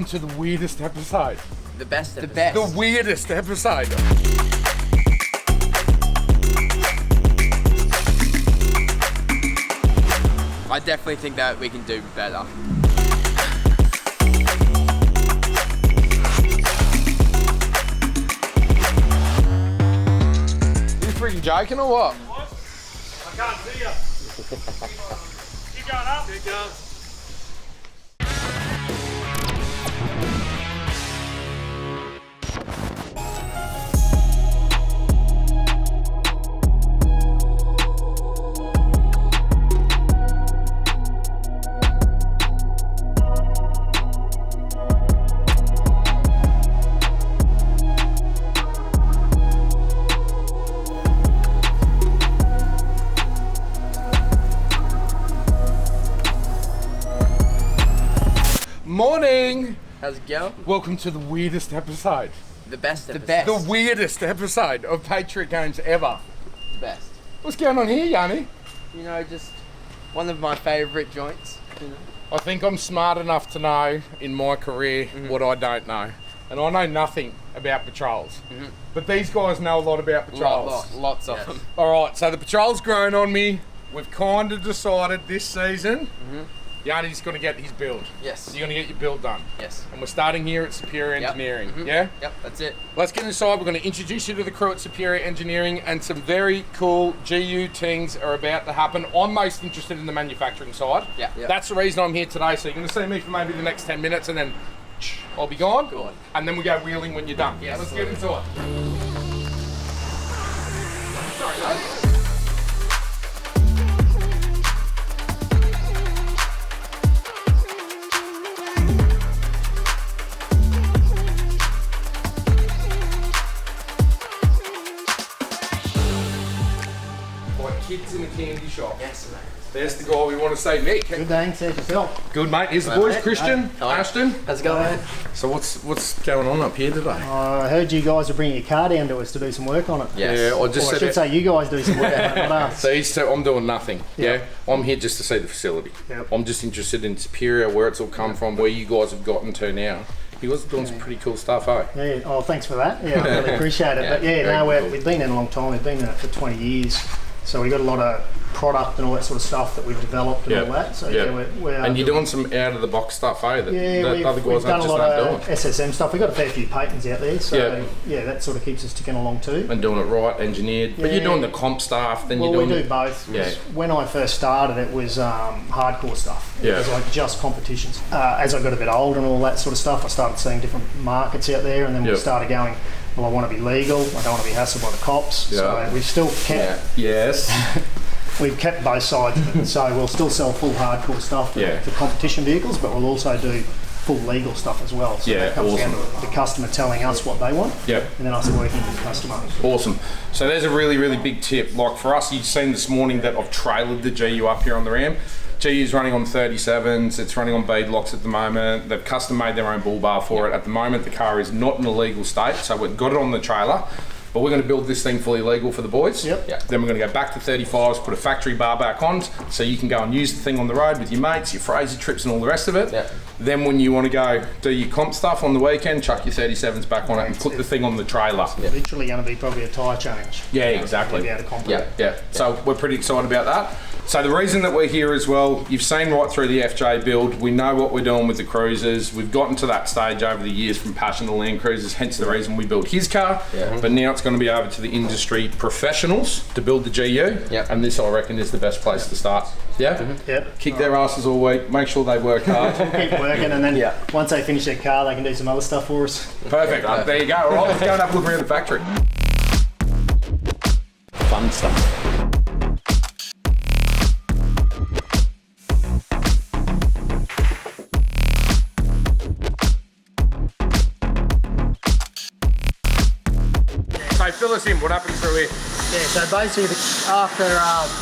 Welcome to the weirdest episode. The best episode. The weirdest episode. I definitely think that we can do better. You freaking joking or what? I can't see you. Keep going up. Keep going. Morning! How's it going? Welcome to the weirdest episode. The best episode. The weirdest episode of Patriot games ever. The best. What's going on here, Yanni? You know, just one of my favourite joints. You know? I think I'm smart enough to know in my career what I don't know. And I know nothing about patrols. But these guys know a lot about patrols. Lots of them. Alright, so the patrol's grown on me. We've kind of decided this season, Yanni's going to get his build. Yes. You're going to get your build done. Yes. And we're starting here at Superior Engineering, yeah? Yep, that's it. Let's get inside. We're going to introduce you to the crew at Superior Engineering, and some very cool GU things are about to happen. I'm most interested in the manufacturing side. Yeah. That's the reason I'm here today. So you're going to see me for maybe the next 10 minutes, and then I'll be gone. Good. And then we go wheeling when you're done. Yes. Let's get into it. Sorry, mate. Kids in a candy shop. Yes, mate. There's the guy we want to say, Nick. Good day, says yourself. Good, mate. Here's the boys, mate. Christian, Hello. Ashton. How's it going? So what's going on up here today? I heard you guys are bringing your car down to us to do some work on it. Yes. Yeah, I Or just I said should it. say you guys do some work on it, not us. So he's I'm doing nothing. Yeah. Yeah. I'm here just to see the facility. Yep. I'm just interested in Superior, where it's all come from, where you guys have gotten to now. You guys are doing some pretty cool stuff, eh? Yeah, oh, thanks for that. Yeah, I really appreciate it. Yeah, But yeah, very no, cool. we've been in a long time. We've been in it for 20 years. So we've got a lot of product and all that sort of stuff that we've developed and Yeah. all that. So Yeah. yeah, we're And you're doing some out of the box stuff, eh? That, yeah, that other we've guys done a just lot aren't of doing. SSM stuff. We've got a fair few patents out there. So Yeah. yeah, that sort of keeps us ticking along too. And doing it right, engineered. But you're Yeah. doing the comp stuff, then Well, you're we doing do both. Yeah. When I first started, it was hardcore stuff. It Yeah. was like just competitions. As I got a bit older and all that sort of stuff, I started seeing different markets out there, and then Yeah. we started going, well, I want to be legal. I don't want to be hassled by the cops. Yeah. So we've still kept Yes. we've kept both sides of it. So we'll still sell full hardcore stuff Yeah. for competition vehicles, but we'll also do full legal stuff as well. So Yeah, that comes down awesome. to the customer telling us what they want, Yep. and then us working with the customer. Awesome. So there's a really, really big tip. Like for us, you've seen this morning that I've trailered the GU up here on the Ram. GU's running on 37s, it's running on bead locks at the moment. They've custom made their own bull bar for it. At the moment, the car is not in a legal state, so we've got it on the trailer. But we're going to build this thing fully legal for the boys. Yep. Yeah. Then we're going to go back to 35s, put a factory bar back on, so you can go and use the thing on the road with your mates, your Fraser trips and all the rest of it. Yeah. Then when you want to go do your comp stuff on the weekend, chuck your 37s back on it and put the thing on the trailer. Literally going to be probably a tyre change. Yeah, exactly. To be able to compete. Yeah. Yeah, so we're pretty excited about that. So the reason that we're here as well, you've seen right through the FJ build, we know what we're doing with the cruisers. We've gotten to that stage over the years from passion to Land Cruisers, hence the reason we built his car. Yeah. But now it's going to be over to the industry professionals to build the GU. Yeah. And this, I reckon, is the best place to start. Yeah? Yep. Kick their asses all week, make sure they work hard. Keep working, and then Yeah. once they finish their car, they can do some other stuff for us. Perfect. There you go. All right, let's go and have a look around the factory. Fun stuff. So fill us in, what happens through here? Yeah, so basically after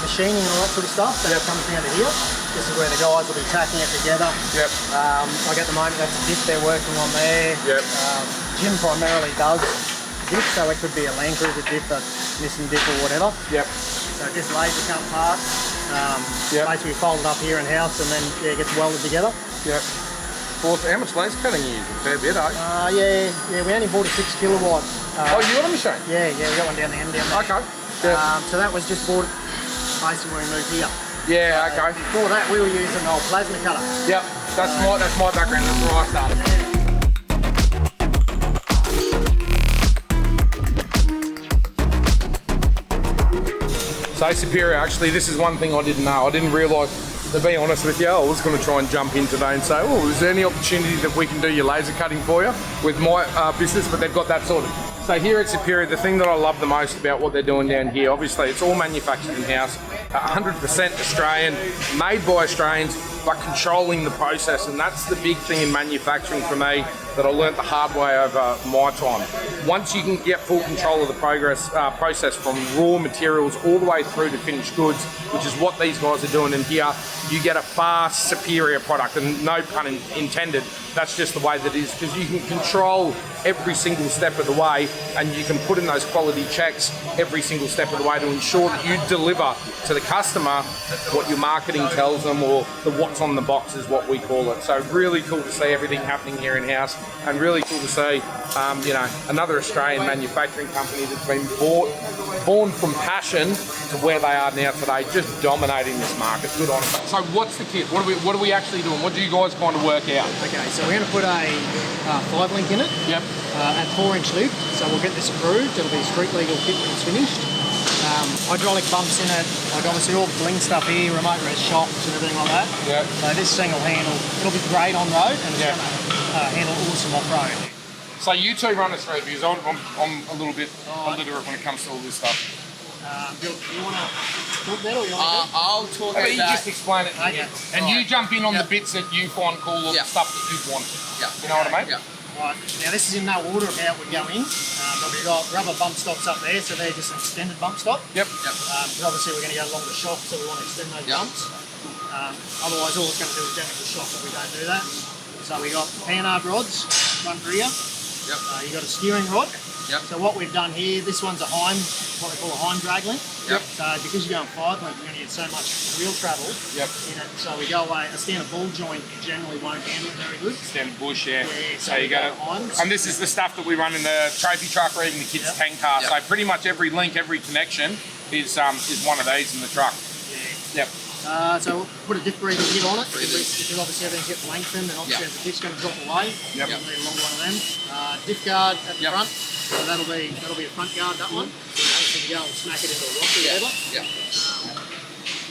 machining and all that sort of stuff, that comes down to here. This is where the guys will be tacking it together. Yep. Like at the moment, that's a diff they're working on there. Yep. Jim primarily does diff, so it could be a Land Cruiser diff, a Nissan diff or whatever. Yep. So just laser cut parts. Yep. Basically fold it up here in house and then yeah, it gets welded together. Yep. force. How much laser cutting you use? A fair bit, eh? Yeah, we only bought a 6 kilowatt. Oh, you got a machine? Yeah, we got one down the end down there. Okay. Yeah. So that was just bought basically when we moved here. Yeah, okay. Before that, we were using an old plasma cutter. Yep, that's my background. That's where I started. So Superior, actually, this is one thing I didn't know. I didn't realise, to be honest with you, I was going to try and jump in today and say, oh, is there any opportunity that we can do your laser cutting for you with my business? But they've got that sorted. So here at Superior, the thing that I love the most about what they're doing down here, obviously it's all manufactured in-house, 100% Australian, made by Australians, but controlling the process. And that's the big thing in manufacturing for me that I learnt the hard way over my time. Once you can get full control of the process from raw materials all the way through to finished goods, which is what these guys are doing in here, you get a far superior product, and no pun intended, that's just the way that it is, because you can control every single step of the way, and you can put in those quality checks every single step of the way to ensure that you deliver to the customer what your marketing tells them, or the what's on the box is what we call it. So really cool to see everything happening here in-house, and really cool to see another Australian manufacturing company that's been born from passion to where they are now today, just dominating this market. Good on them. So what's the kit? What are we actually doing? What do you guys kind of work out? Okay, so we're going to put a 5-link in it. Yep. At 4-inch lift, so we'll get this approved. It'll be a street legal kit when it's finished. Hydraulic bumps in it, like obviously all the bling stuff here, remote res shocks and everything like that. Yeah. So this thing will handle, it'll be great on road, and it's going to handle awesome off road. So you two run us through, because I'm a little bit illiterate when it comes to all this stuff. Do you want to talk that, or you want to I'll talk But about you just explain it to me. And you jump in on the bits that you find cool, or the stuff that you want. Yeah. You know what I mean? Yeah. Right, now this is in no order of how we go in, but we've got rubber bump stops up there, so they're just an extended bump stop. Yep. Because obviously we're going to go along the shock, so we want to extend those bumps. Otherwise all it's going to do is damage the shock if we don't do that. So we got panhard rods, front rear. Yep. You got a steering rod. Yep. So what we've done here, this one's a Heim, what we call a Heim drag link. Yep. So because you're going 5-link, you're going to get so much wheel travel in it. So we go away, a standard ball joint generally won't handle it very good. Standard bush, yeah. So you go. Heims. And this is the stuff that we run in the trophy truck or even the kids' tank car. So pretty much every link, every connection is one of these in the truck. Yep. So we'll put a diff breather kit on it, because obviously everything gets lengthened, and obviously as the diff's going to drop away, you'll need a longer one of them. Diff guard at the front, so that'll be a front guard, that one. So you go and smack it into a rock or whatever.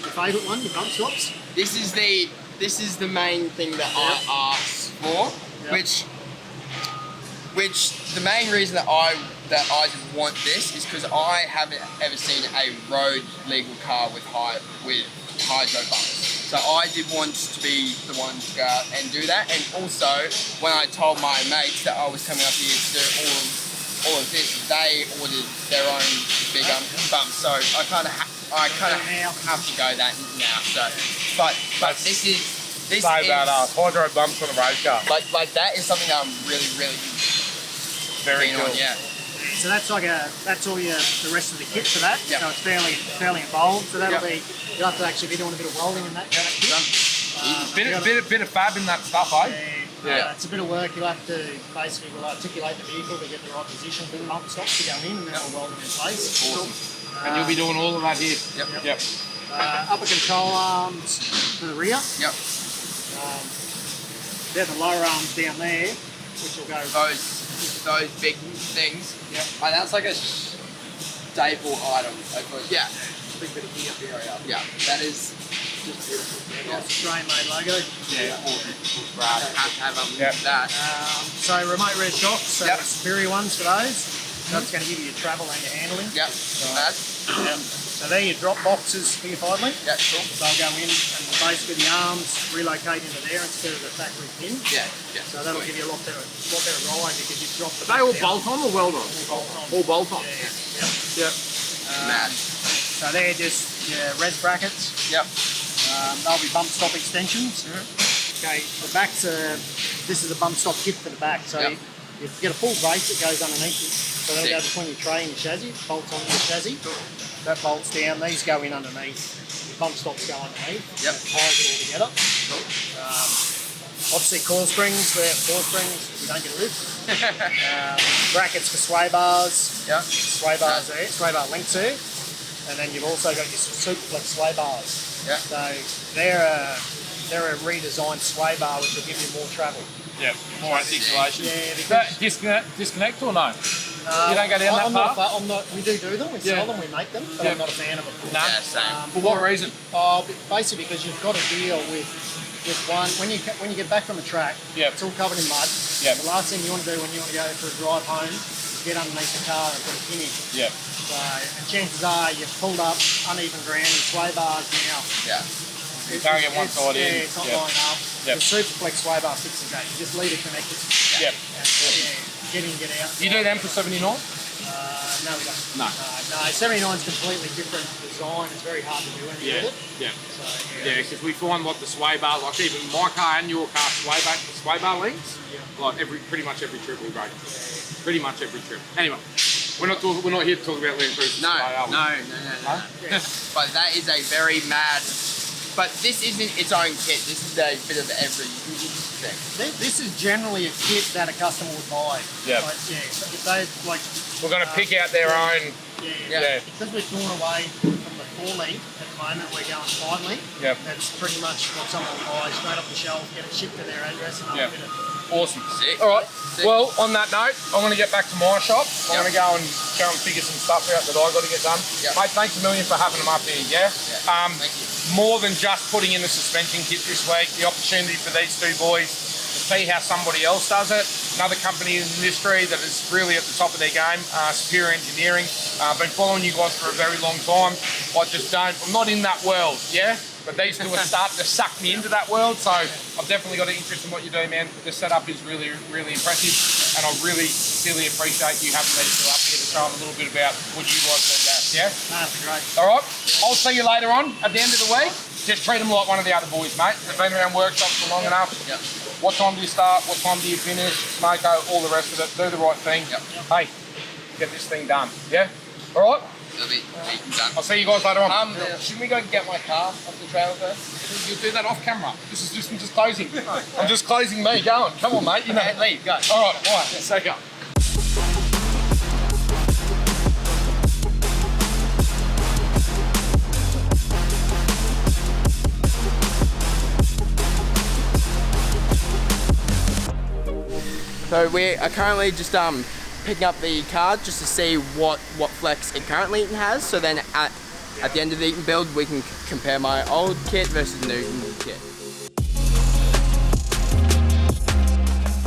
Your favourite one, your bump stops. This is the main thing that I asked for, which the main reason that I want this is because I haven't ever seen a road legal car with hydro bumps. So I did want to be the one to go out and do that. And also, when I told my mates that I was coming up here to do all of this, they ordered their own big bumps. So I kind of have to go that now. So, but this is hydro bumps on a race car. Like that is something that I'm really Very keen cool. on. Yeah. So that's all the rest of the kit for that. Yep. So it's fairly involved. So that'll be, you'll have to actually be doing a bit of welding in that kit. Bit of fab in that stuff, eh? Yeah. It's a bit of work. You'll have to basically articulate the vehicle to get the right position for the bump stops to go in, and then we'll weld them in place. Awesome. And you'll be doing all of that here. Yep. Upper control arms for the rear. Yep. They're the lower arms down there, which will go. Those big things. Yep. And that's like a staple item. Yeah. Big bit of gear. Yeah. That is just beautiful. Nice Australian made logo. Yeah. Have to have that. So remote res shocks, so Yep. the superior ones for those. That's going to give you your travel and your handling. Yep. So they're your drop boxes for your 5-link. Yeah, cool. They'll go in and basically the arms relocate into there instead of the factory pin. Yeah. So that'll give you a lot better ride because you've dropped the Are they all back down. bolt on or weld on? All bolt on. Yeah. Yep. Mad. So they're just your res brackets. Yep. They'll be bump stop extensions. Okay, the backs this is a bump stop kit for the back. So you get a full brace that goes underneath it. So that'll go between your tray and your chassis, bolts onto your chassis. That bolts down, these go in underneath. Your bump stops go underneath. Yep. Ties it all together. Obviously coil springs, we have coil springs, you don't get a lift. Brackets for sway bars. Yeah. Sway bars there, sway bar length too. And then you've also got your Superflex sway bars. Yeah. So they're a redesigned sway bar which will give you more travel. Yeah, more articulation. Yeah, Is that disconnect or no? You don't go down that path? We do them, we sell them, we make them, but I'm not a fan of them. No. Yeah, same. For what reason? Basically because you've got to deal with one, when you get back from the track, Yep. it's all covered in mud. Yep. The last thing you want to do when you want to go for a drive home is get underneath the car and put a pin in. Yeah. So, and chances are you've pulled up uneven ground and sway bars now. Yeah. You can't get one side in. Yeah, it's not lining up. Yep. The Superflex sway bar fixes that. You just leave it connected. Yep. And, get in, get out. You do them for 79? No, we don't. No. No, 79 is completely different design. It's very hard to do anything with it. Yeah. So, Yeah, because we find like the sway bar, like even my car and your car sway bar lengths, like pretty much every trip we break. Pretty much every trip. Anyway, we're not here to talk about Land Cruisers No. today, are we? No. But that is a very mad. But this isn't its own kit. This is a bit of everything. This is generally a kit that a customer would buy. Yeah. Like, if they like. We're going to pick out their own. Yeah. Because we've gone away from the 4 length at the moment, we're going 5 length. Yep. That's pretty much what someone will buy straight off the shelf, get it shipped to their address, and they'll fit it. Awesome. Sick. All right. Sick. Well, on that note, I'm going to get back to my shop. I'm going to go and figure some stuff out that I've got to get done. Yep. Mate, thanks a million for having them up here, yeah? Thank you. More than just putting in the suspension kit this week, the opportunity for these two boys to see how somebody else does it. Another company in the industry that is really at the top of their game, Superior Engineering. I've been following you guys for a very long time. I'm not in that world, yeah? But these two are starting to suck me into that world, so I've definitely got an interest in what you do, man. The setup is really, really impressive, and I really, really appreciate you having these two up here to show them a little bit about what you guys do best, yeah? That's great. All right, I'll see you later on at the end of the week. Just treat them like one of the other boys, mate. They've been around workshops for long enough. Yep. What time do you start? What time do you finish? Smoko, all the rest of it. Do the right thing. Yep. Hey, get this thing done, yeah? All right? It'll be done. I'll see you guys later on. Shouldn't we go get my car off the trailer first? You'll do that off camera. This is just closing. I'm just closing me. Go on. Come on, mate. You know, Leave, go. all right. So go. So we are currently just picking up the card just to see what flex it currently has. So then at the end of the Eaton build, we can compare my old kit versus new kit.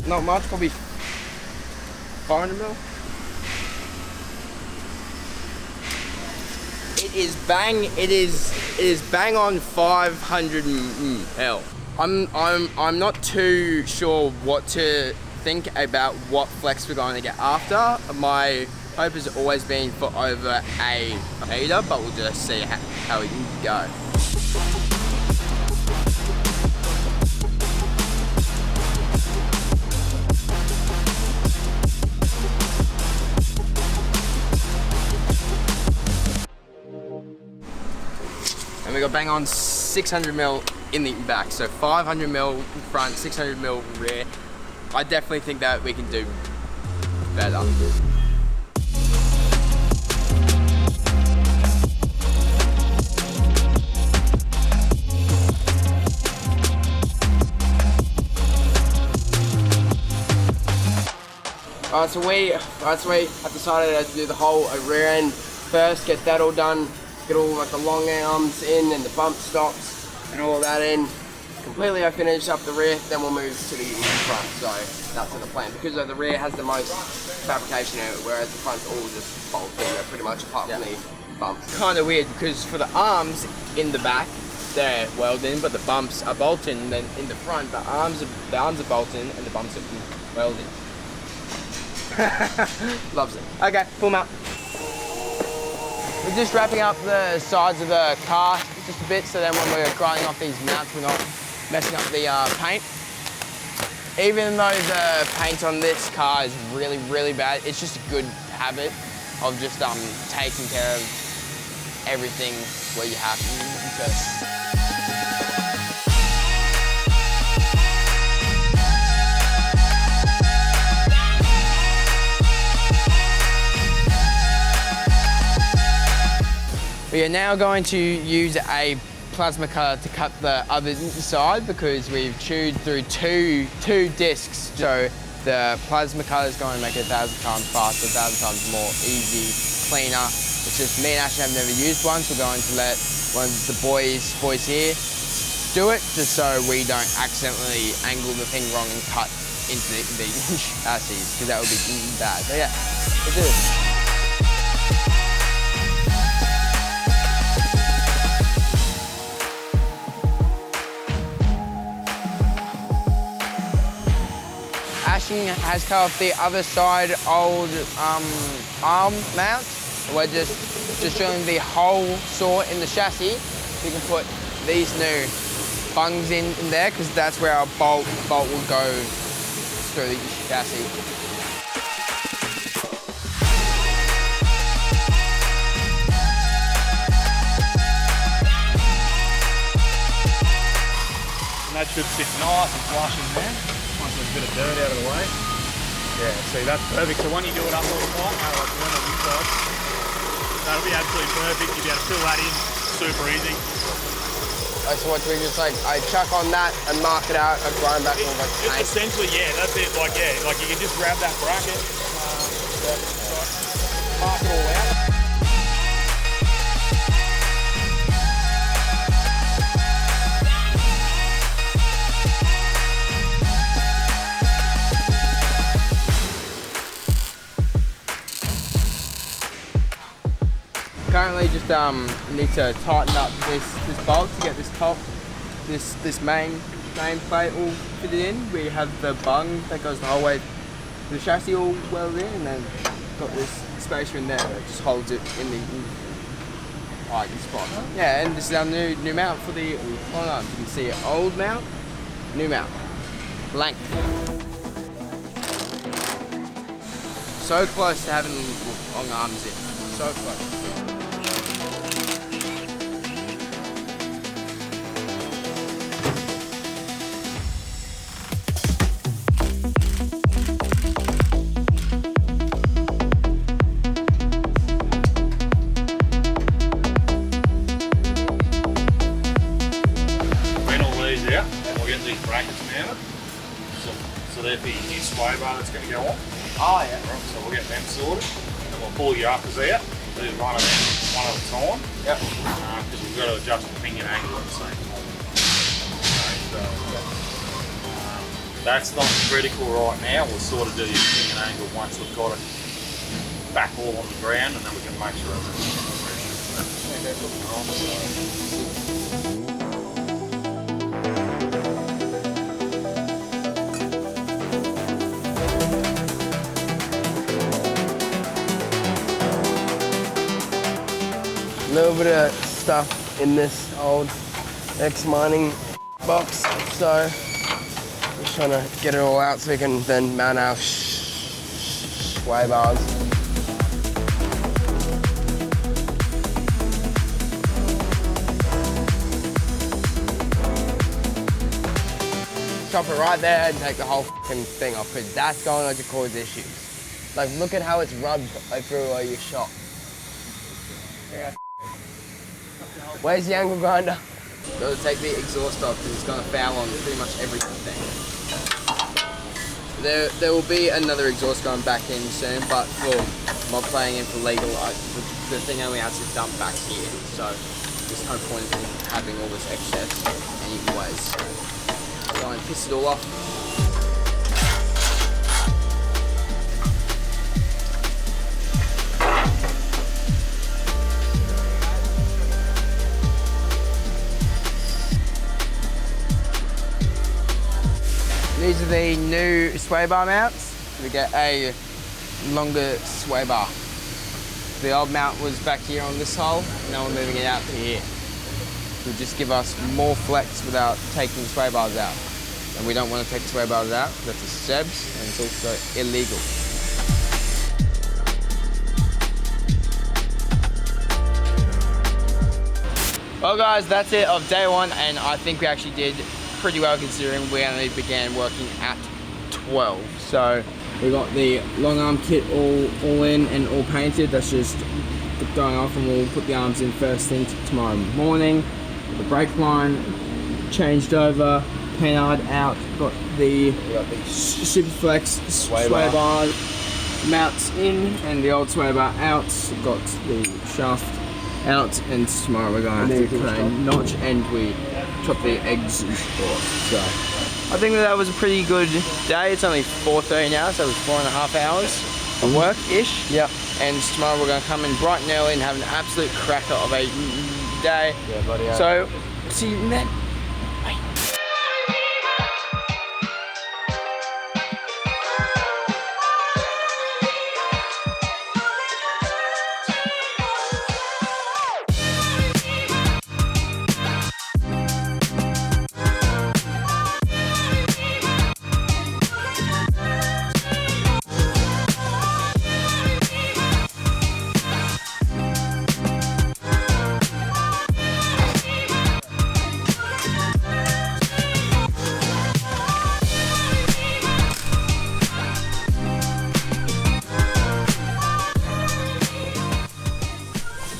Not much, probably 500 mil. It is bang on 500 mil. I'm not too sure what to think about what flex we're going to get after. My hope has always been for over a meter, but we'll just see how we can go. And we got bang on 600 mil in the back, so 500 mil front, 600 mil rear. I definitely think that we can do better. So we have decided to do the whole rear end first, get that all done, get all like the long arms in and the bump stops and all that in. Completely I finish up the rear, then we'll move to the front, so that's the plan. Because the rear has the most fabrication in it, whereas the front's all just bolted, pretty much apart from the bumps. Kind of weird, because for the arms in the back, they're welded in, but the bumps are bolted, and then in the front, the arms are bolted in, and the bumps are welded. Loves it. Okay, pull them out. We're just wrapping up the sides of the car just a bit, so then when we're grinding off these mounts, we're not messing up the paint. Even though the paint on this car is really, really bad, it's just a good habit of just taking care of everything where you have to. We are now going to use a plasma cutter to cut the other side because we've chewed through two discs. So the plasma cutter is going to make it 1,000 times faster, 1,000 times more easy, cleaner. It's just me and Ashton have never used one, so we're going to let one of the boys here do it, just so we don't accidentally angle the thing wrong and cut into the chassis, because that would be bad. So yeah, let's do this. Ashton has cut off the other side old arm mount. We're just drilling the whole saw in the chassis. We can put these new bungs in there because that's where our bolt will go through the chassis. And that should sit nice and flush in there. Once there's a bit of dirt out of the way. Yeah, see, that's perfect. So when you do it up all the time, like the one on this side, that'll be absolutely perfect. You'll be able to fill that in super easy. So what we just like, I chuck on that and mark it out, I grind back all like paint. Essentially, yeah, that's it. Like, yeah, like you can just grab that bracket, mark it all out. Currently just need to tighten up this bolt to get this top, this main plate all fitted in. We have the bung that goes the whole way to the chassis all welded in, and then got this spacer in there that just holds it in the right spot. Yeah, and this is our new mount for the long arms. You can see it, old mount, new mount, blank. So close to having long arms in, so close. So there'll be a new sway bar that's going to go on. Oh yeah. Right, so we'll get them sorted, and we'll pull your uppers out. Do one of them one at a time. Yep. Because we've got to adjust the pinion angle at the same time. That's not critical right now. We'll sort of do your pinion angle once we've got it back all on the ground, and then we can make sure everything's A little bit of stuff in this old ex-mining box, so just trying to get it all out so we can then mount our sway bars. Chop it right there and take the whole fucking thing off, because that's going to cause issues. Like, look at how it's rubbed through all your shop. Where's the angle grinder? Got to take the exhaust off because it's going to foul on pretty much everything. There will be another exhaust going back in soon, but for mod playing and for legal, the thing only has to dump back here, so there's no point in having all this excess anyways. So I piss it all off. These are the new sway bar mounts. We get a longer sway bar. The old mount was back here on this hole, now we're moving it out to here. It will just give us more flex without taking the sway bars out. And we don't want to take the sway bars out, that's a SEBS, and it's also illegal. Well guys, that's it of day one, and I think we actually did pretty well considering we only began working at 12. So we got the long arm kit all in and all painted. That's just going off, and we'll put the arms in first thing tomorrow morning. The brake line changed over, Panhard out, got the Superflex sway bar mounts in, and the old sway bar out, got the shaft out, and tomorrow we're going to have to put a notch, and we chop the eggs off. So I think that was a pretty good day. It's only 4:30 now, so it was 4.5 hours of work-ish. Yeah. And tomorrow we're going to come in bright and early and have an absolute cracker of a day. Yeah, buddy. So, see you then. Bye.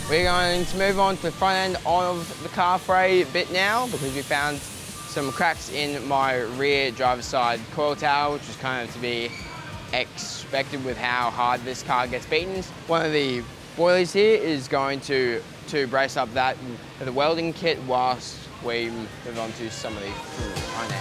We're going to move on to the front end of the car for a bit now, because we found some cracks in my rear driver's side coil tower, which is kind of to be expected with how hard this car gets beaten. One of the boilies here is going to brace up that with a welding kit whilst we move on to some of the front end.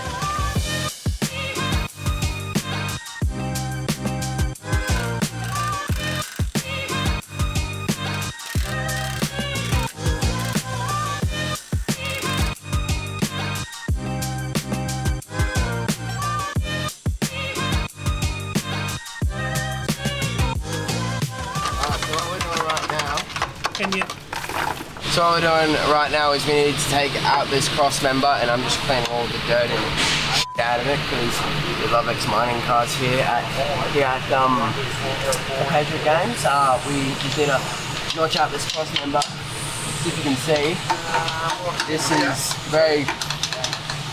So what we're doing right now is we need to take out this cross member, and I'm just cleaning all the dirt and out of it, because we love ex-mining cars here at the Patriot games. We just need to notch out this cross member. As if you can see, this is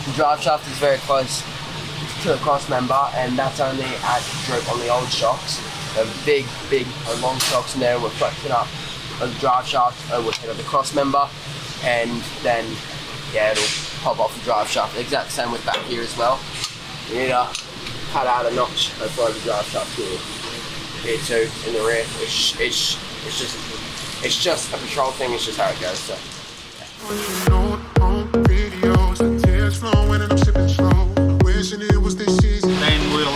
the drive shaft is very close to the cross member, and that's only at drip on the old shocks. The big long shocks, and they're reflected up on the drive shaft will hit on the cross member, and then it'll pop off the drive shaft. Exact same with back here as well. You need to cut out a notch for the drive shaft here too in the rear. It's just a patrol thing. It's just how it goes. So. Then we'll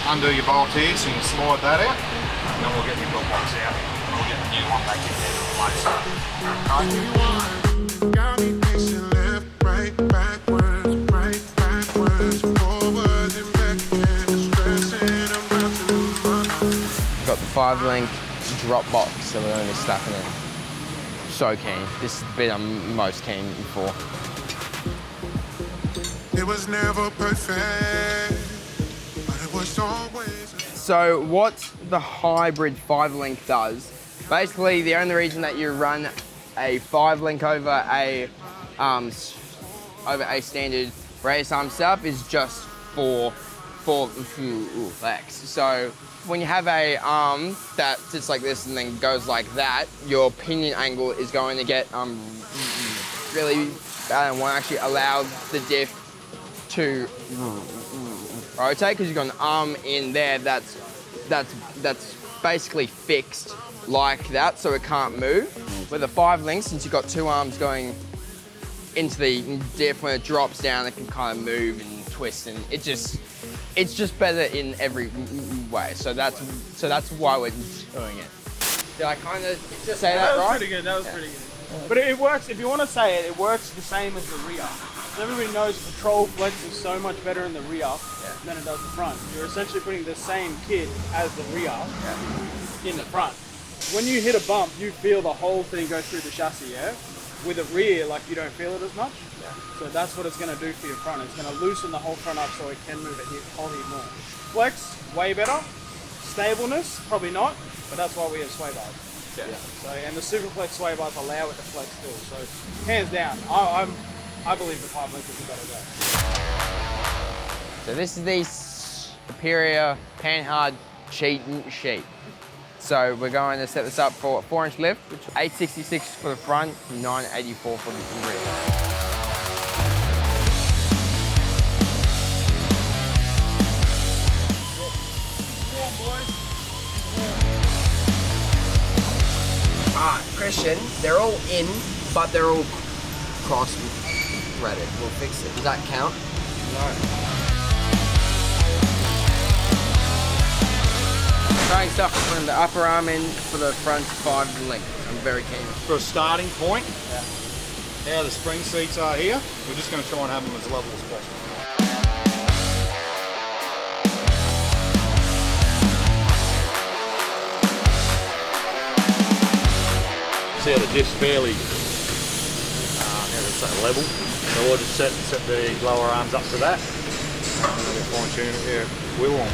undo your bolt here, so you can slide that out, and then we'll get your bolt box out. We'll get the new one back in there to replace it. Got me pacing left, right, backwards, forward and back again. Stressing, I'm about to lose my mind. Got the 5-link drop box that we're going to be slapping in. So keen. This is the bit I'm most keen for. It was never perfect, but it was always. So what the hybrid 5-link does, basically the only reason that you run a 5-link over a standard race arm setup is just for flex. So when you have a arm that sits like this and then goes like that, your pinion angle is going to get really bad and won't actually allow the diff to rotate, because you've got an arm in there that's basically fixed like that, so it can't move. With a 5-link, since you've got 2 arms going into the diff, when it drops down, it can kind of move and twist, and it's just better in every way. So that's why we're doing it. Did I kind of say that right? That was pretty good. That was pretty good. But it works. If you want to say it, it works the same as the rear. Everybody knows the patrol flex is so much better in the rear than it does the front. You're essentially putting the same kit as the rear in the front. When you hit a bump, you feel the whole thing go through the chassis, yeah? With the rear, like, you don't feel it as much. So that's what it's going to do for your front. It's going to loosen the whole front up so it can move a whole heap more. Flex, way better. Stableness, probably not, but that's why we have sway bars. Yeah. So, and the Superflex sway bars allow it to flex still. So hands down, I believe the 5-link is a better go. So this is the Superior Panhard cheat sheet. So we're going to set this up for a 4-inch lift, which is 866 for the front, 984 for the rear. Christian, they're all in, but they're all cross-threaded. We'll fix it. Does that count? Trying stuff from the upper arm in for the front 5 length. I'm very keen. For a starting point, how the spring seats are here, we're just going to try and have them as level as possible. See how the diff's fairly level. So we'll just set the lower arms up to that. And then we'll fine tune it here. Wheel on.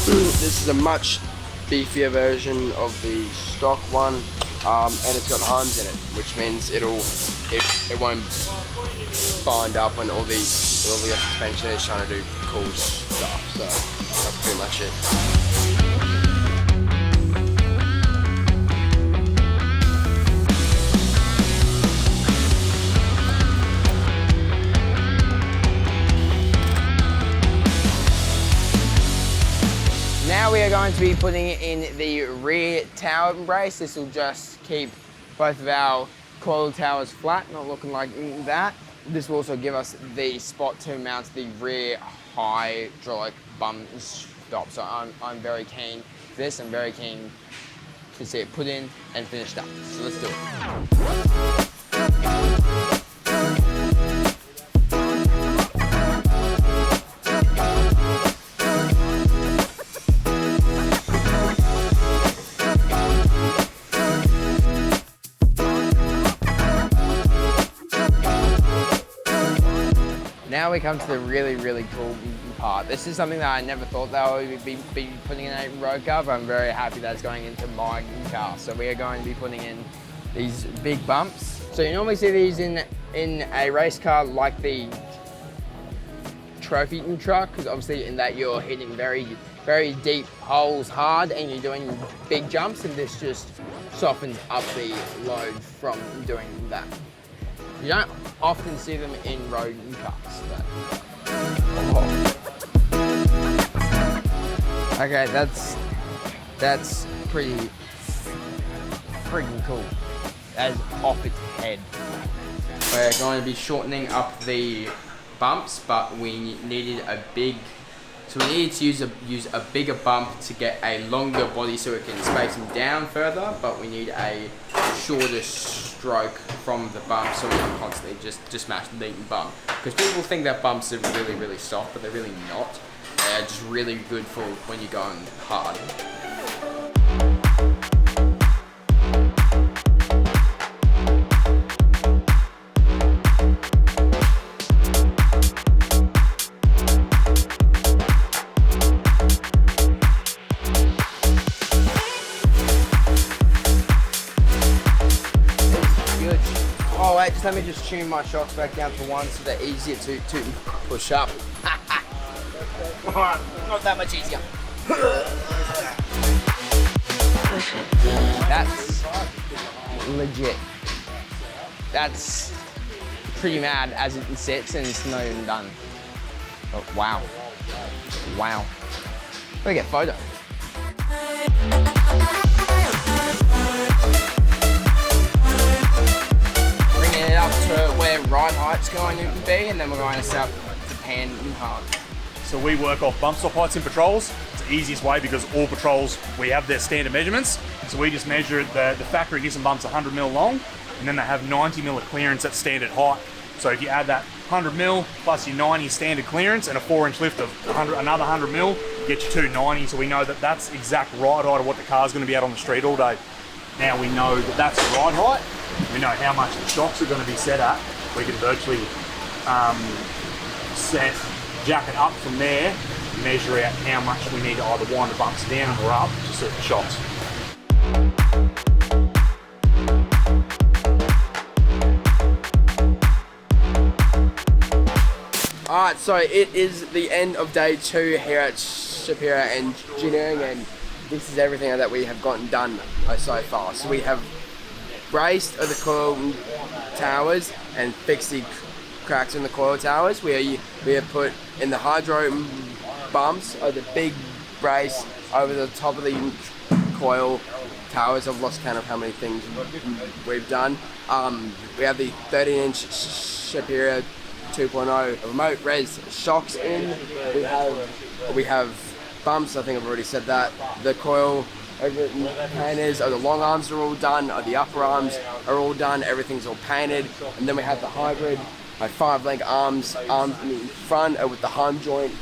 This is a much beefier version of the stock one, and it's got arms in it, which means it won't bind up when all the suspension is trying to do cool stuff. So that's pretty much it. Now we are going to be putting in the rear tower brace. This will just keep both of our coil towers flat, not looking like that. This will also give us the spot to mount the rear hydraulic bump stop. So I'm very keen for this. I'm very keen to see it put in and finished up. So let's do it. Now we come to the really, really cool part. This is something that I never thought that I would be putting in a road car, but I'm very happy that it's going into my car. So we are going to be putting in these big bumps. So you normally see these in a race car like the trophy truck, because obviously in that you're hitting very, very deep holes hard and you're doing big jumps, and this just softens up the load from doing that. You don't often see them in road cars, but... Okay, that's pretty freaking cool. That is off its head. We're going to be shortening up the bumps, but we needed a big... So we needed to use a bigger bump to get a longer body so it can space them down further, but we need a shorter stroke from the bump so we can constantly just smash the bump. Because people think that bumps are really, really soft, but they're really not. They're just really good for when you're going hard. Oh wait, just let me just tune my shocks back down to 1 so they're easier to push up. Not that much easier. That's legit. That's pretty mad as it sits and it's not even done. Oh, wow. Wow. Gotta get a photo. It up to where ride height's going to be, and then we're going to set up the pan part. So we work off bump stop heights in patrols. It's the easiest way because all patrols, we have their standard measurements. So we just measure the factory Nissan bump's 100mm long, and then they have 90mm of clearance at standard height. So if you add that 100mm plus your 90 standard clearance and a 4-inch lift of another 100mm, get you 290. So we know that that's exact ride height of what the car's going to be out on the street all day. Now we know that that's the ride height. We know how much the shocks are going to be set at. We can virtually jack it up from there, measure out how much we need to either wind the bumps down or up to set the shocks. Alright, so it is the end of day 2 here at Superior Engineering, and this is everything that we have gotten done so far. So we have braced the coil towers and fixed the cracks in the coil towers. We have put in the hydro bumps, or the big brace over the top of the coil towers. I've lost count of how many things we've done. We have the 13-inch Superior 2.0 remote res shocks in. We have bumps, I think I've already said that. The coil painters, the long arms are all done, the upper arms are all done, everything's all painted. And then we have the hybrid, my 5-link arms in the front with the home joint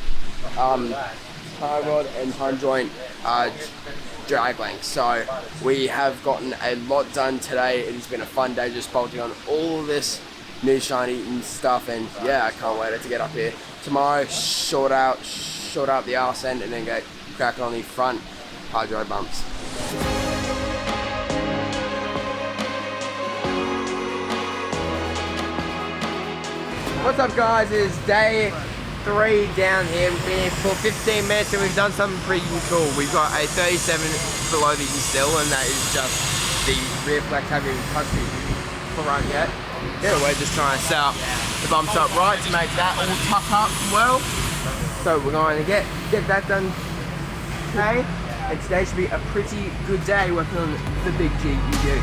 tie rod and home joint drag link. So we have gotten a lot done today. It has been a fun day just bolting on all of this new shiny stuff, and yeah, I can't wait to get up here tomorrow, short out the arse end, and then get cracking on the front hydro bumps. What's up, guys? It's day 3 down here. We've been here for 15 minutes and we've done something pretty cool. We've got a 37 below the still, and that is just the rear flex. Haven't even touched the front yet. Yeah, we're just trying to set up the bumps up right to make that all tuck up well. So we're going to get that done today, and today should be a pretty good day working on the big GEU.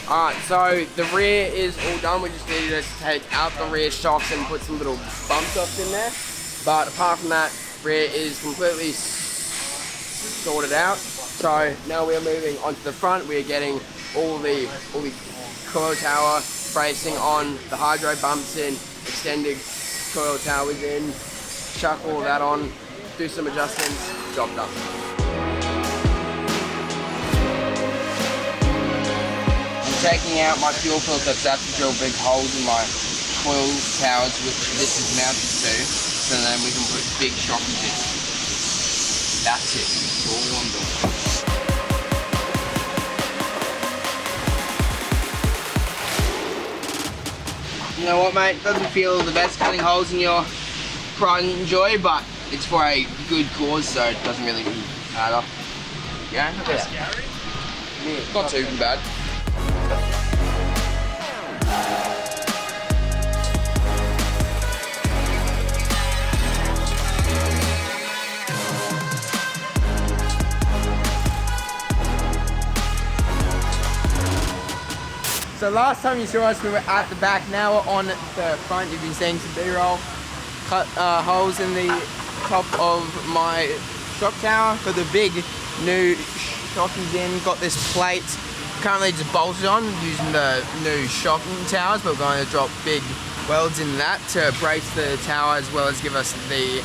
Alright, so the rear is all done. We just needed to take out the rear shocks and put some little bump stops in there. But apart from that, rear is completely sorted out. So now we are moving onto the front. We are getting all the coil tower bracing on, the hydro bumps in, extended coil towers in, chuck all that on, do some adjustments, job done. Taking out my fuel filter, so I have to drill big holes in my coil towers, which this is mounted to, so then we can put big shockers in. That's it. That's all I'm doing. You know what, mate? Doesn't feel the best cutting holes in your pride and joy, but it's for a good cause, so it doesn't really matter. Yeah, look at that. Yeah, not too bad. So last time you saw us, we were at the back. Now we're on the front. You've been seeing some B-roll. Cut holes in the top of my shock tower. Got the big new shockings in. Got this plate currently just bolted on using the new shocking towers, but we're going to drop big welds in that to brace the tower as well as give us the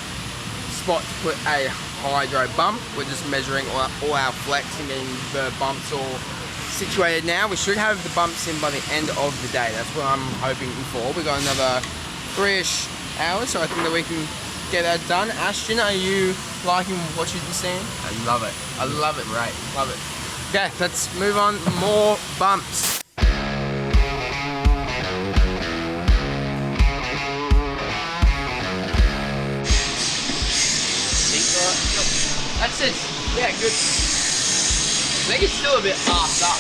spot to put a hydro bump. We're just measuring all our flex and getting the bumps all situated now. We should have the bumps in by the end of the day. That's what I'm hoping for. We've got another 3-ish hours, so I think that we can get that done. Ashton, are you liking what you've been seeing? I love it. I love it, right? Love it. Okay, let's move on. More bumps. That's it. Yeah, good. I think it's still a bit arsed up.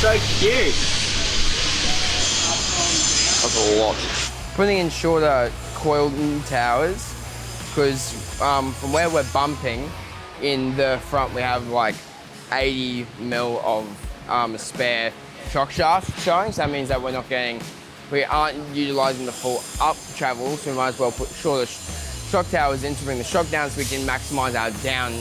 So cute. That's a lot. Putting in shorter coiled towers, because from where we're bumping, in the front we have like 80 mil of spare shock shaft showing, so that means that we aren't utilising the full up travel, so we might as well put shorter shock towers in to bring the shock down so we can maximise our down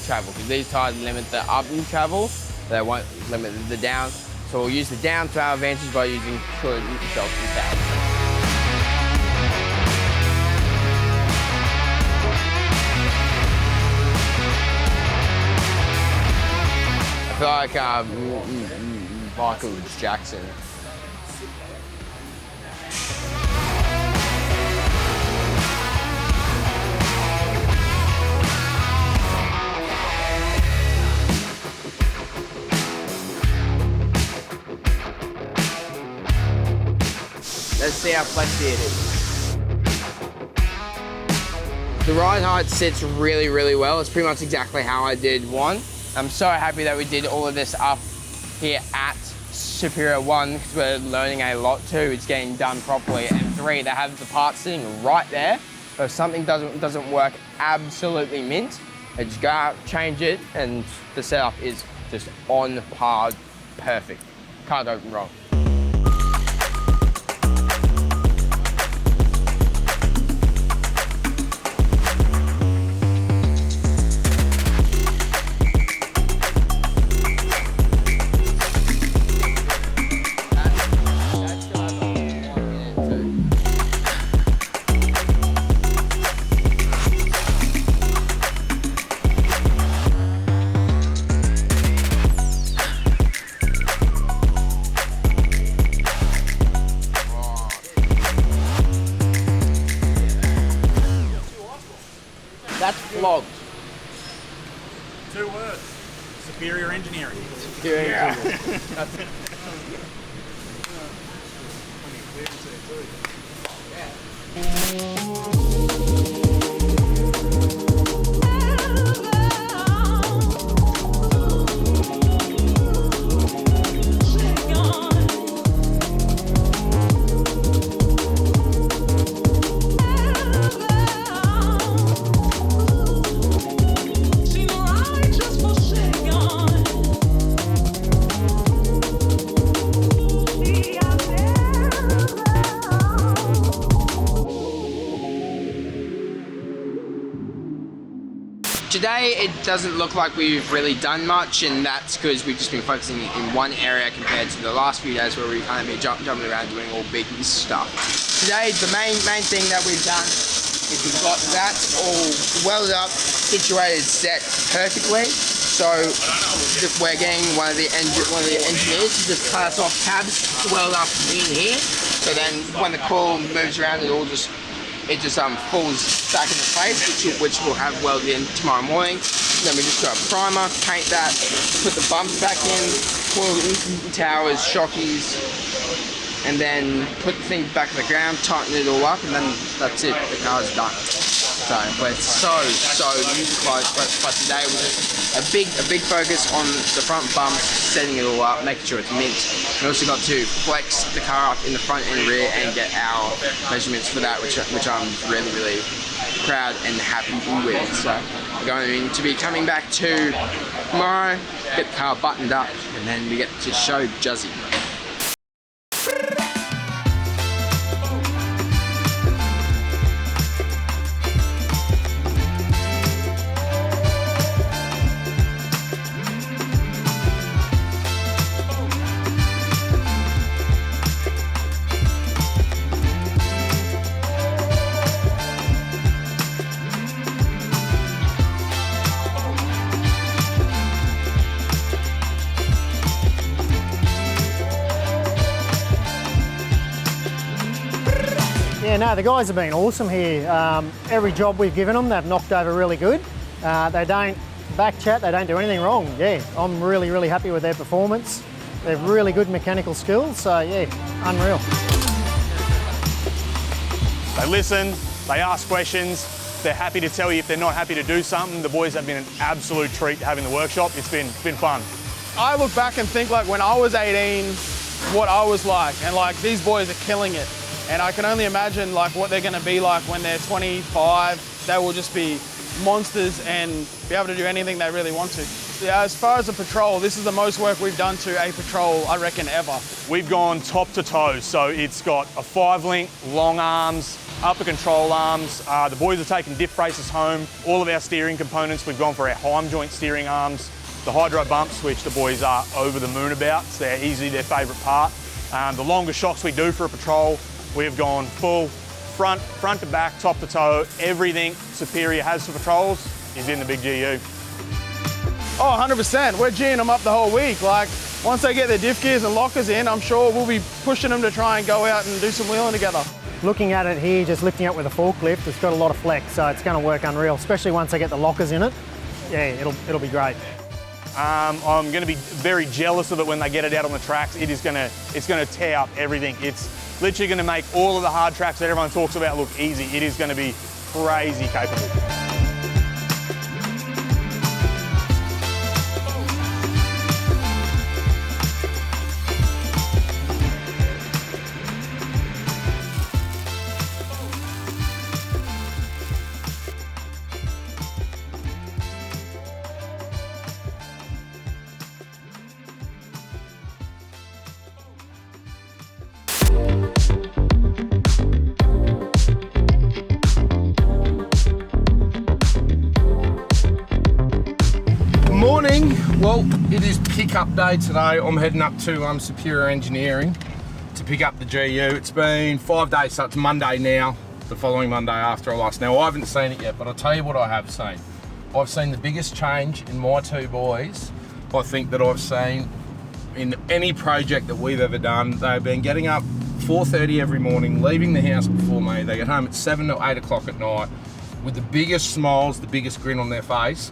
travel, because these tires limit the up travel, they won't limit the down, so we'll use the down to our advantage by using shorter shocks and towers. like Michael Jackson. Let's see how flexy it is. The ride height sits really, really well. It's pretty much exactly how I did 1. I'm so happy that we did all of this up here at Superior 1 because we're learning a lot. 2, it's getting done properly. And 3, they have the parts sitting right there. So if something doesn't work absolutely mint, they just go out, change it, and the setup is just on par, perfect. Can't go wrong. That's flogged. 2 words. Superior engineering. Superior engineering. Today it doesn't look like we've really done much, and that's because we've just been focusing in one area compared to the last few days where we've kind of been jumping around doing all big stuff. Today the main thing that we've done is we've got that all welded up, situated, set perfectly. So we're getting one of the engineers to just cut us off tabs to weld up in here. So then when the coil moves around, it just falls back into place, which we'll have welded in tomorrow morning. Then we just got a primer, paint that, put the bumps back in, coil towers, shockies, and then put the thing back in the ground, tighten it all up, and then that's it. The car's done. So we're so close. But today was just a big focus on the front bumps, setting it all up, making sure it's mint. We also got to flex the car up in the front and rear and get our measurements for that, which I'm really proud and happy with. So we're going to be coming back to tomorrow, get the car buttoned up, and then we get to show Juzzy. Yeah, no, the guys have been awesome here. Every job we've given them, they've knocked over really good. They don't back chat, they don't do anything wrong. Yeah, I'm really happy with their performance. They're really good mechanical skills, so yeah, unreal. They listen, they ask questions, they're happy to tell you if they're not happy to do something. The boys have been an absolute treat having the workshop. It's been fun. I look back and think like when I was 18, what I was like, and like these boys are killing it. And I can only imagine like what they're gonna be like when they're 25. They will just be monsters and be able to do anything they really want to. Yeah, as far as a patrol, this is the most work we've done to a patrol, I reckon, ever. We've gone top to toe, so it's got a 5-link, long arms, upper control arms. The boys are taking diff braces home. All of our steering components, we've gone for our Heim joint steering arms, the hydro bumps, which the boys are over the moon about. So they're easily their favourite part. The longer shocks we do for a patrol, we've gone full front to back, top to toe. Everything Superior has for patrols is in the big GU. Oh, 100%. We're G'ing them up the whole week. Like, once they get their diff gears and lockers in, I'm sure we'll be pushing them to try and go out and do some wheeling together. Looking at it here, just lifting up with a forklift, it's got a lot of flex, so it's going to work unreal, especially once they get the lockers in it. Yeah, it'll be great. I'm going to be very jealous of it when they get it out on the tracks. It's going to tear up everything. It's literally going to make all of the hard tracks that everyone talks about look easy. It is going to be crazy capable. Morning. Well, it is pickup day today. I'm heading up to Superior Engineering to pick up the GU. It's been 5 days, so it's Monday now, the following Monday after I lost. Now, I haven't seen it yet, but I'll tell you what I have seen. I've seen the biggest change in my two boys, I think, that I've seen in any project that we've ever done. They've been getting up 4:30 every morning, leaving the house before me. They get home at 7 or 8 o'clock at night with the biggest smiles, the biggest grin on their face.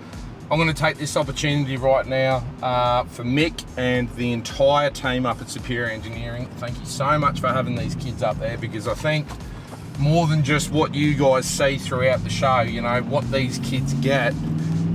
I'm going to take this opportunity right now for Mick and the entire team up at Superior Engineering. Thank you so much for having these kids up there, because I think more than just what you guys see throughout the show, you know, what these kids get,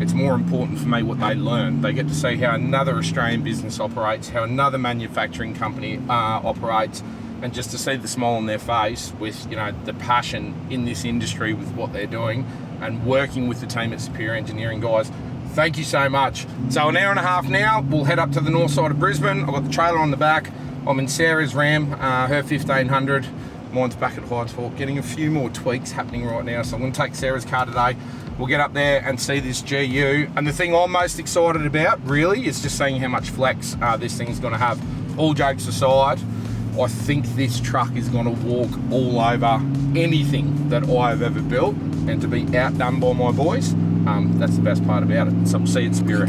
it's more important for me what they learn. They get to see how another Australian business operates, how another manufacturing company operates, and just to see the smile on their face with, you know, the passion in this industry with what they're doing and working with the team at Superior Engineering. Guys, thank you so much. So an hour and a half now, we'll head up to the north side of Brisbane. I've got the trailer on the back. I'm in Sarah's Ram, her 1500. Mine's back at Hyde's Fork, getting a few more tweaks happening right now. So I'm going to take Sarah's car today. We'll get up there and see this GU. And the thing I'm most excited about, really, is just seeing how much flex this thing's going to have. All jokes aside, I think this truck is going to walk all over anything that I've ever built. And to be outdone by my boys, that's the best part about it. So we'll see you at Spirit.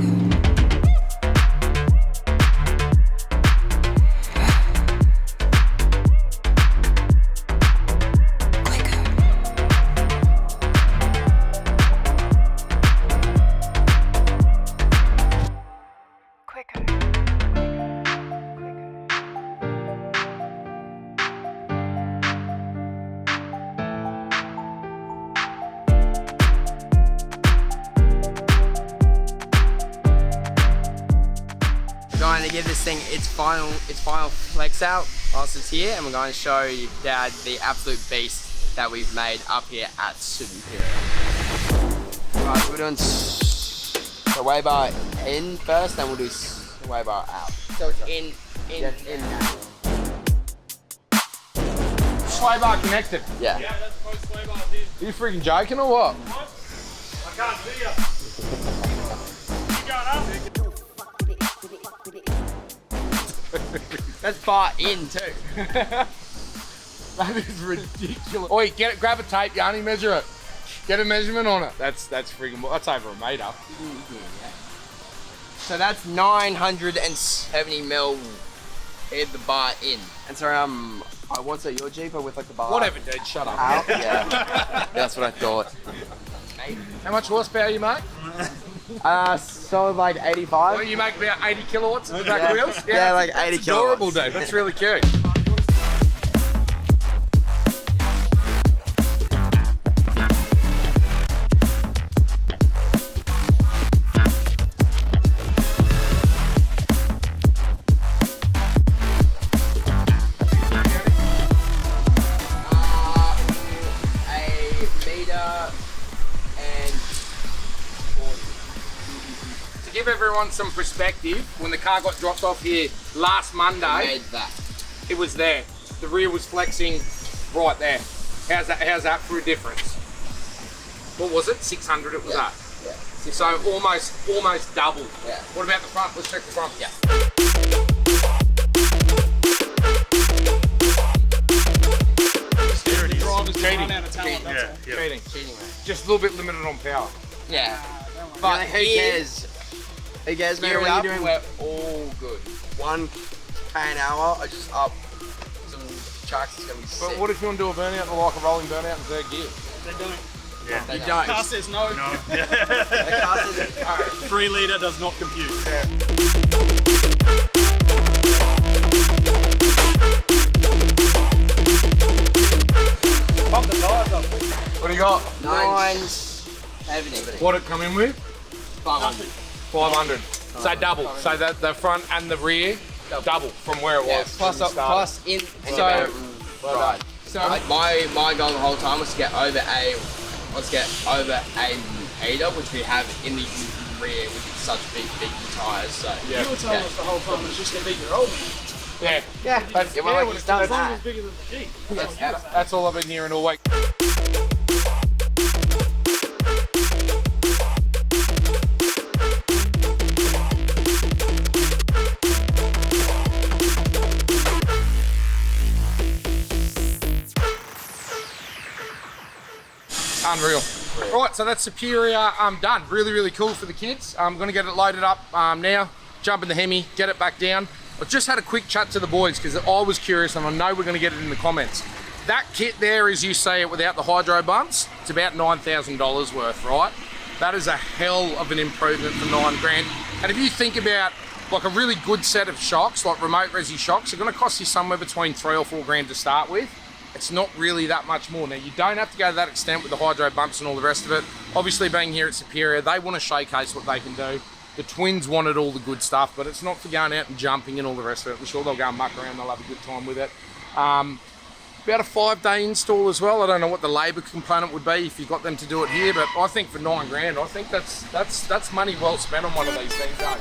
Going to give this thing its final flex out whilst it's here, and we're going to show you Dad the absolute beast that we've made up here at Superior. Right, so we're doing sway bar in first, then we'll do sway bar out. So it's in now. Sway bar connected. Yeah. Yeah, that's post sway bar in. Are you freaking joking or what? I can't see you. You going up? That's bar in too. That is ridiculous. Oi, grab a tape, Yanni, measure it. Get a measurement on it. That's freaking, that's over a metre. So that's 970 mil in the bar in. And so what's that, your Jeep or with like the bar? Whatever, dude, shut up. Out? Yeah, that's what I thought. How much horsepower you make? So like 85. Well, you make about 80 kilowatts in the back wheels? Yeah, like 80 That's adorable, kilowatts. dude. That's really cute. Give everyone some perspective, when the car got dropped off here last Monday, it was there. The rear was flexing right there. How's that for a difference? What was it? 600 it was at? Yeah. So almost double. Yeah. What about the front? Let's check the front. Yeah. Cheating. Just a little bit limited on power. Yeah. But who cares? It gets me Gear what up you're and doing. we're all good. 1K an hour. I just up some chucks. It's gonna be sick. But what if you want to do a burnout, like a rolling burnout in third gear? They don't. Yeah, you Car don't. says no. No. The car says, all right. 3 litre does not compute. Pump the tires up. What do you got? Nines. Everything. What it come in with? 500. 500. So double. So the front and the rear, double from where it Yeah, was. plus when you started. plus in. Right. So my goal the whole time was to get over a meter, which we have in the rear with such big tyres. So Yeah. You were telling us the whole time it's just going to be your old man. Yeah. yeah, That's, yeah, well, when it's done As long as that. it's bigger than the Jeep. that's all I've been hearing all week. Unreal. Right, so that's Superior done. Really, really cool for the kids. I'm going to get it loaded up now, jump in the Hemi, get it back down. I just had a quick chat to the boys because I was curious and I know we're going to get it in the comments. That kit there, as you say it, without the hydro bumps, it's about $9,000 worth, right? That is a hell of an improvement for $9,000. And if you think about like a really good set of shocks, like remote resi shocks, are going to cost you somewhere between $3,000 or $4,000 to start with. It's not really that much more. Now, you don't have to go to that extent with the hydro bumps and all the rest of it. Obviously, being here at Superior, they want to showcase what they can do. The twins wanted all the good stuff, but it's not for going out and jumping and all the rest of it. I'm sure they'll go and muck around, they'll have a good time with it. About a 5-day install as well. I don't know what the labour component would be if you got them to do it here, but I think for $9,000, I think that's money well spent on one of these things, eh?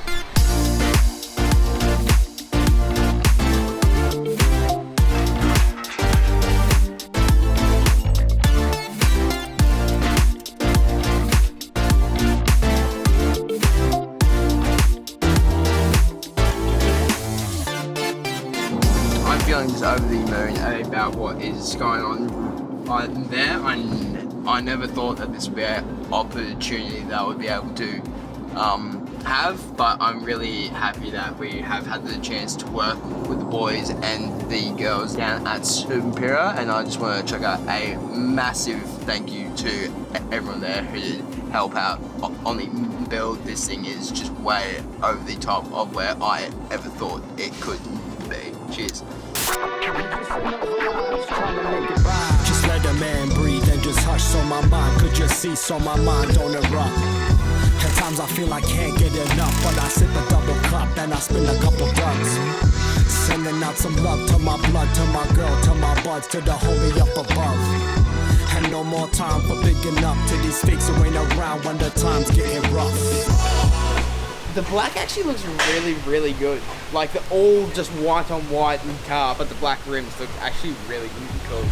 Feeling just over the moon about what is going on there. I never thought that this would be an opportunity that I would be able to have, but I'm really happy that we have had the chance to work with the boys and the girls down at Superior, and I just want to check out a massive thank you to everyone there who did help out on the build. This thing is just way over the top of where I ever thought it could be. Cheers. Just let a man breathe and just hush so my mind could just cease so my mind don't erupt. At times I feel I can't get enough, but I sip a double cup and I spin a couple bucks. Sending out some love to my blood, to my girl, to my buds, to the homie up above. And no more time for bigging up to these fakes who ain't around when the time's getting rough. The black actually looks really, really good. Like the all just white on white in car, but the black rims look actually really cool.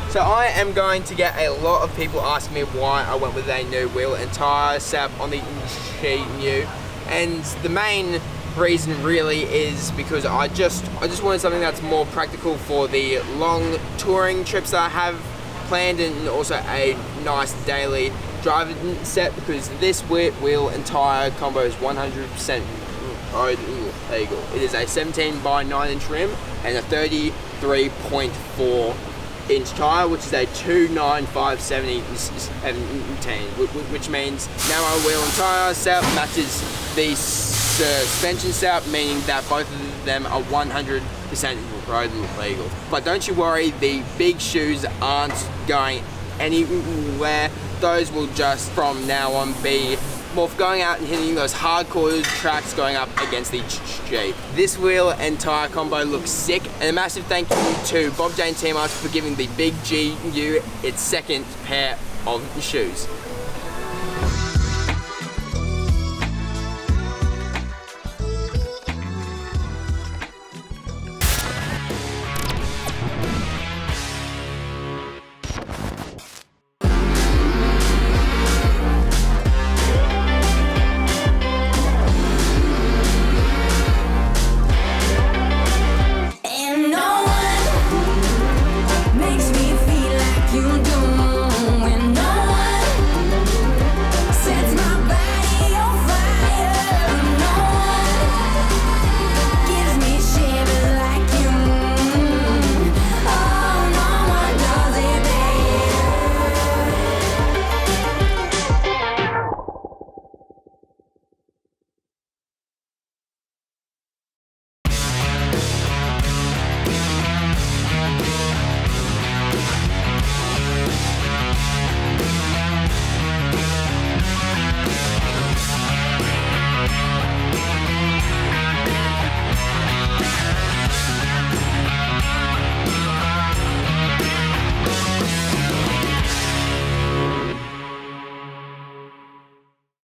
So I am going to get a lot of people asking me why I went with a new wheel and tyre setup on the new, and the main reason really is because I just wanted something that's more practical for the long touring trips that I have planned, and also a nice daily driving set, because this wheel and tyre combo is 100% road legal. It is a 17 by 9 inch rim and a 33.4 inch tyre, which is a 295/17, which means narrow wheel and tyre setup matches the suspension setup, meaning that both of them are 100% road legal. But don't you worry, the big shoes aren't going anywhere. Those will just from now on be more for going out and hitting those hardcore tracks going up against the Jeep. This wheel and tyre combo looks sick, and a massive thank you to Bob Jane Team Arts for giving the Big GU its second pair of shoes.